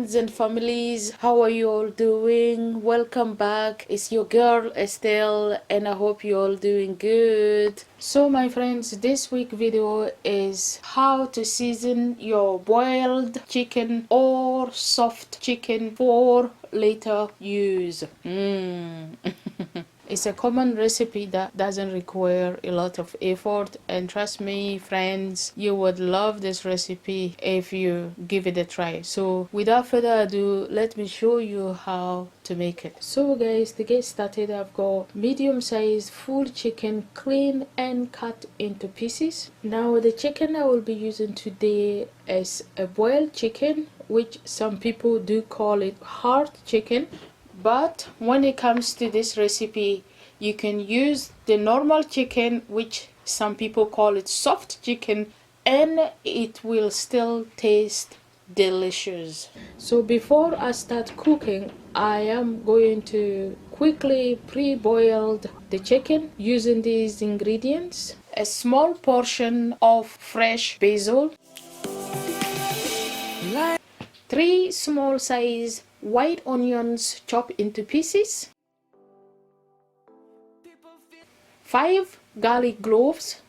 friends and families, how are you all doing? Welcome back. It's your girl Estelle and I hope you all doing good. So my friends, this week video is how to season your boiled chicken or soft chicken for later use. It's a common recipe that doesn't require a lot of effort, and trust me friends, you would love this recipe if you give it a try. So without further ado, let me show you how to make it. So guys, to get started, I've got medium sized full chicken, clean and cut into pieces. Now the chicken I will be using today is a boiled chicken, which some people do call it hard chicken. But when it comes to this recipe, you can use the normal chicken, which some people call it soft chicken, and it will still taste delicious. So before I start cooking, I am going to quickly pre-boil the chicken using these ingredients: a small portion of fresh basil, 3 small size white onions chopped into pieces, 5 garlic cloves,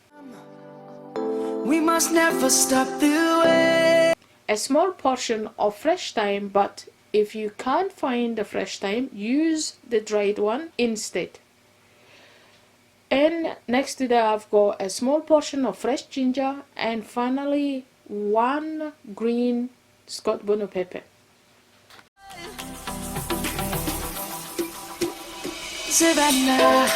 we must never stop the way, a small portion of fresh thyme, but if you can't find the fresh thyme, use the dried one instead. And next to that, I've got a small portion of fresh ginger, and finally 1 green Scotch bonnet pepper. Savannah.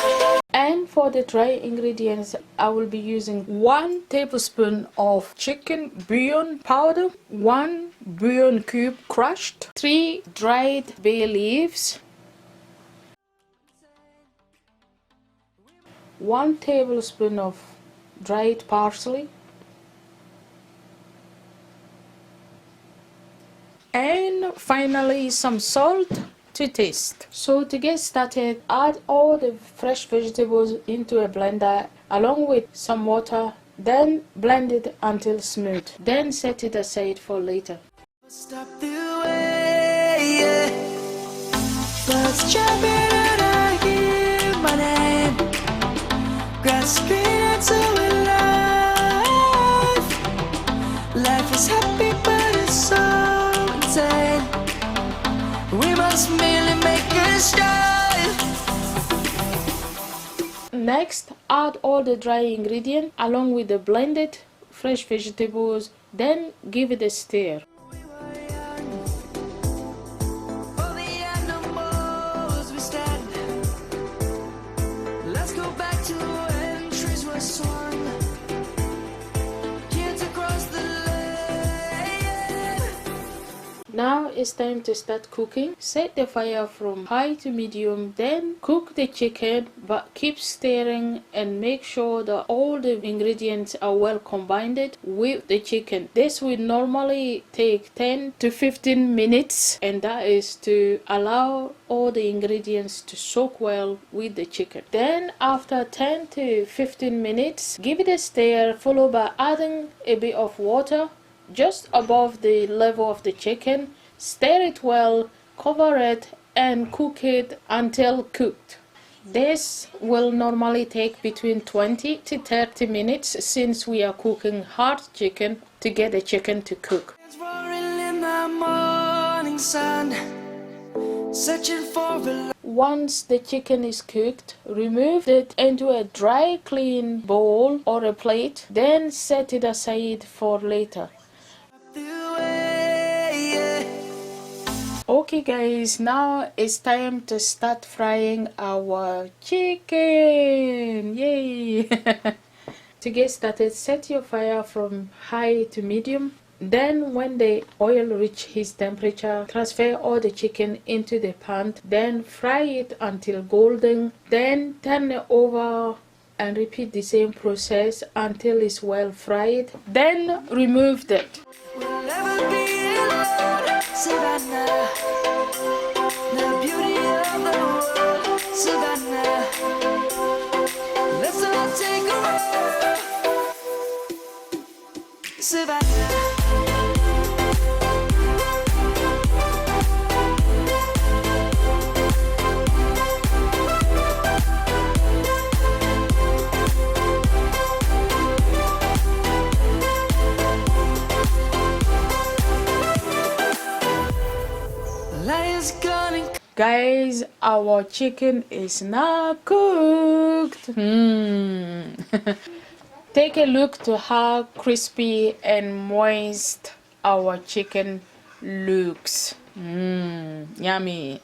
And for the dry ingredients, I will be using 1 tablespoon of chicken bouillon powder, 1 bouillon cube crushed, 3 dried bay leaves, 1 tablespoon of dried parsley, and finally some salt to taste. So to get started, add all the fresh vegetables into a blender along with some water, then blend it until smooth, then set it aside for later. Stop the way, yeah. Birds jumping and I hear my name, grasping into life. Life is happy but it's so insane. We must merely make a start. Next, add all the dry ingredients along with the blended fresh vegetables, then give it a stir. Let's go back to when trees were swung. Now it's time to start cooking. Set the fire from high to medium, then cook the chicken, but keep stirring and make sure that all the ingredients are well combined with the chicken. This will normally take 10 to 15 minutes, and that is to allow all the ingredients to soak well with the chicken. Then after 10 to 15 minutes, give it a stir, followed by adding a bit of water just above the level of the chicken. Stir it well, cover it and cook it until cooked. This will normally take between 20 to 30 minutes since we are cooking hard chicken to get the chicken to cook. Once the chicken is cooked, remove it into a dry clean bowl or a plate, then set it aside for later. Okay guys, now it's time to start frying our chicken. Yay! To get started, set your fire from high to medium. Then when the oil reaches its temperature, transfer all the chicken into the pan. Then fry it until golden. Then turn it over and repeat the same process until it's well fried. Then remove it. We'll never be alone, Savannah, the beauty of the world, Savannah. Let's all take a walk, Savannah. Guys, our chicken is now cooked. Take a look to how crispy and moist our chicken looks. Yummy.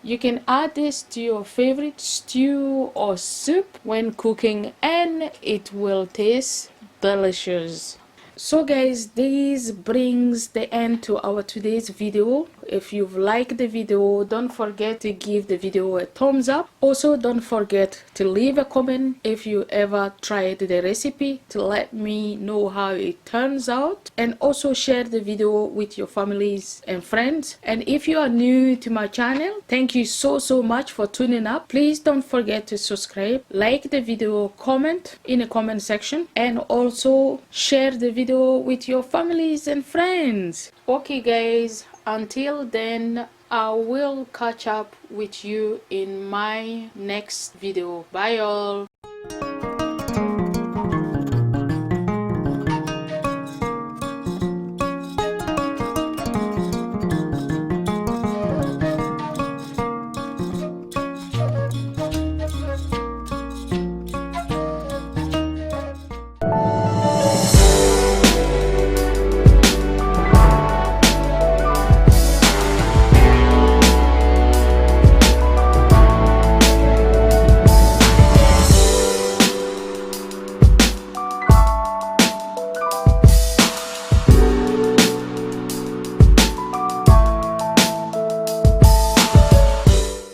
You can add this to your favorite stew or soup when cooking and it will taste delicious. So guys, this brings the end to our today's video. If you've liked the video, don't forget to give the video a thumbs up. Also, don't forget to leave a comment if you ever tried the recipe to let me know how it turns out. And also share the video with your families and friends. And if you are new to my channel, thank you so much for tuning up. Please don't forget to subscribe, like the video, comment in the comment section, and also share the video with your families and friends. Okay guys, until then, I will catch up with you in my next video. Bye all.